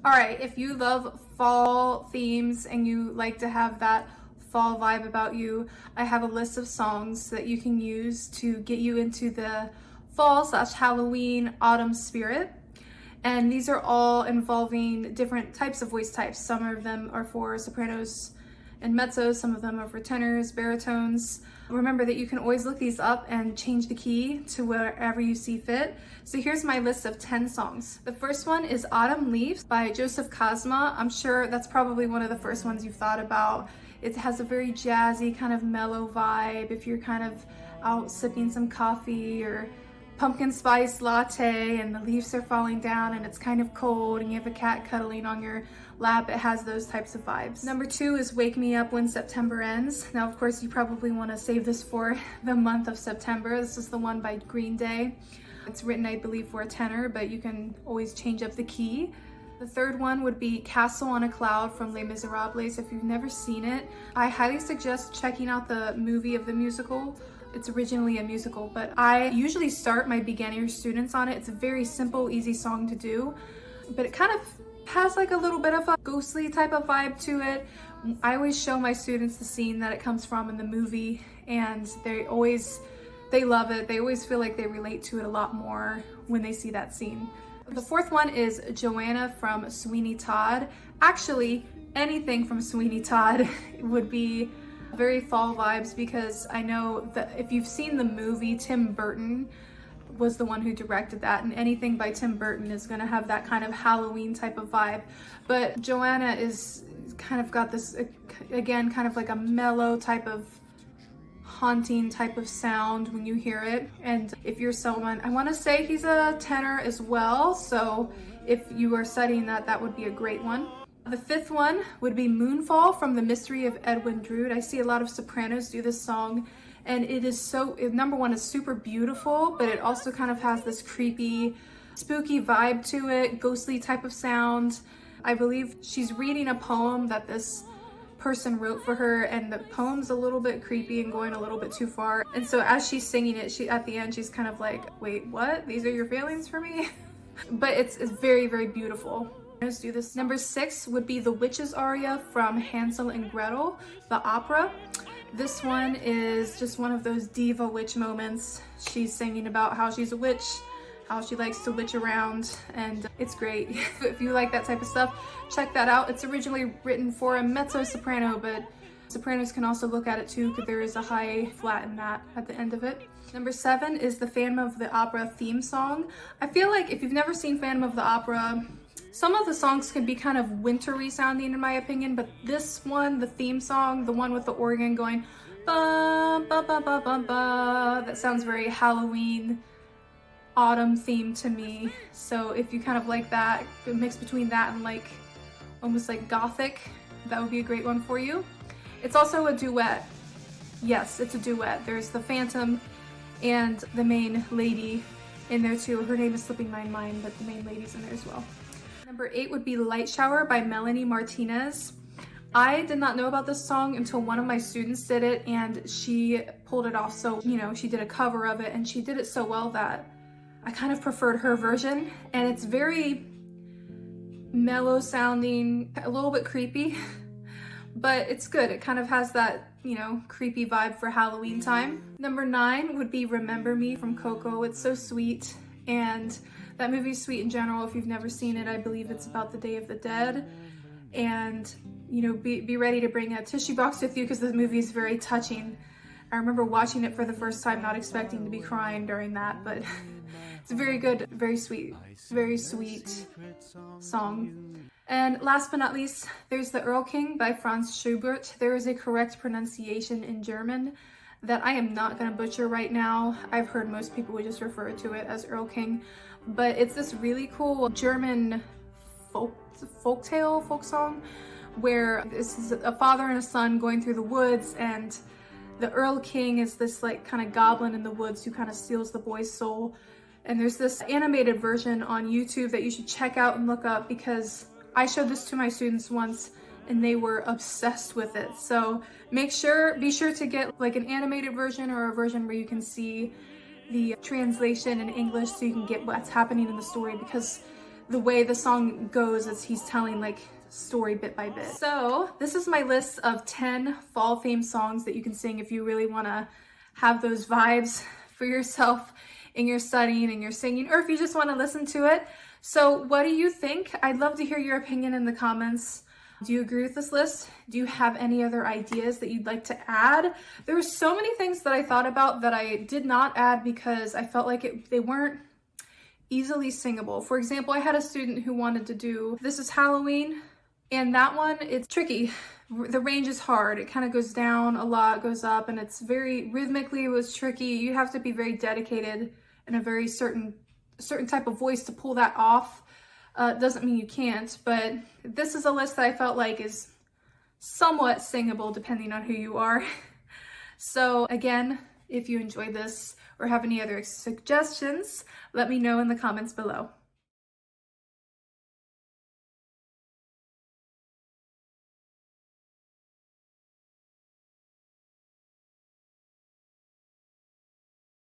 All right, if you love fall themes and you like to have that fall vibe about you, I have a list of songs that you can use to get you into the fall/Halloween autumn spirit. And these are all involving different types of voice types. Some of them are for sopranos and mezzos, some of them are for tenors, baritones. Remember that you can always look these up and change the key to wherever you see fit. So here's my list of 10 songs. The first one is Autumn Leaves by Joseph Kosma. I'm sure that's probably one of the first ones you've thought about. It has a very jazzy kind of mellow vibe if you're kind of out sipping some coffee or pumpkin spice latte and the leaves are falling down and it's kind of cold and you have a cat cuddling on your lap. It has those types of vibes. Number 2 is Wake Me Up When September Ends. Now, of course, you probably want to save this for the month of September. This is the one by Green Day. It's written, I believe, for a tenor, but you can always change up the key. The third one would be Castle on a Cloud from Les Miserables. If you've never seen it, I highly suggest checking out the movie of the musical. It's originally a musical, but I usually start my beginner students on it. It's a very simple, easy song to do, but it kind of has like a little bit of a ghostly type of vibe to it. I always show my students the scene that it comes from in the movie, and they love it. They always feel like they relate to it a lot more when they see that scene. The fourth one is Johanna from Sweeney Todd. Actually, anything from Sweeney Todd would be very fall vibes, because I know that if you've seen the movie, Tim Burton was the one who directed that, and anything by Tim Burton is going to have that kind of Halloween type of vibe. But Johanna is kind of got this, again, kind of like a mellow type of haunting type of sound when you hear it. And if you're someone, I want to say he's a tenor as well, so if you are studying that, that would be a great one. The fifth one would be Moonfall from The Mystery of Edwin Drood. I see a lot of sopranos do this song, and it is so, number one, it's super beautiful, but it also kind of has this creepy, spooky vibe to it, ghostly type of sound. I believe she's reading a poem that this person wrote for her, and the poem's a little bit creepy and going a little bit too far. And so as she's singing it, at the end, she's kind of like, wait, what? These are your feelings for me? But it's very, very beautiful. Let's do this. Number 6 would be The Witch's Aria from Hansel and Gretel, the opera. This one is just one of those diva witch moments. She's singing about how she's a witch, how she likes to witch around, and it's great. If you like that type of stuff, check that out. It's originally written for a mezzo-soprano, but sopranos can also look at it too, because there is a high flat in that at the end of it. Number 7 is the Phantom of the Opera theme song. I feel like if you've never seen Phantom of the Opera, some of the songs can be kind of wintry sounding in my opinion, but this one, the theme song, the one with the organ going ba ba ba ba ba ba, that sounds very Halloween autumn theme to me. So if you kind of like that, a mix between that and like almost like gothic, that would be a great one for you. It's also a duet. Yes, it's a duet. There's the Phantom and the main lady in there too. Her name is slipping my mind, but the main lady's in there as well. Number 8 would be Light Shower by Melanie Martinez. I did not know about this song until one of my students did it, and she pulled it off. So, you know, she did a cover of it, and she did it so well that I kind of preferred her version. And it's very mellow sounding, a little bit creepy, but it's good. It kind of has that, you know, creepy vibe for Halloween time. Number 9 would be Remember Me from Coco. It's so sweet, and that movie's sweet in general. If you've never seen it, I believe it's about the Day of the Dead. And, you know, be ready to bring a tissue box with you, because the movie is very touching. I remember watching it for the first time, not expecting to be crying during that, but it's a very good, very sweet song. And last but not least, there's the Erlkönig by Franz Schubert. There is a correct pronunciation in German that I am not going to butcher right now. I've heard most people would just refer to it as Erlkönig, but it's this really cool German folk song, where this is a father and a son going through the woods, and the Erlkönig is this like kind of goblin in the woods who kind of steals the boy's soul. And there's this animated version on YouTube that you should check out and look up, because I showed this to my students once and they were obsessed with it. So be sure to get like an animated version, or a version where you can see the translation in English so you can get what's happening in the story, because the way the song goes as he's telling like story bit by bit. So this is my list of 10 fall themed songs that you can sing if you really want to have those vibes for yourself in your studying and your singing, or if you just want to listen to it. So what do you think? I'd love to hear your opinion in the comments. Do you agree with this list? Do you have any other ideas that you'd like to add? There were so many things that I thought about that I did not add because I felt like they weren't easily singable. For example, I had a student who wanted to do This Is Halloween, and that one, it's tricky. The range is hard. It kind of goes down a lot, goes up, and it's very rhythmically, it was tricky. You have to be very dedicated and a very certain type of voice to pull that off. Doesn't mean you can't, but this is a list that I felt like is somewhat singable depending on who you are. So again, if you enjoyed this or have any other suggestions, let me know in the comments below.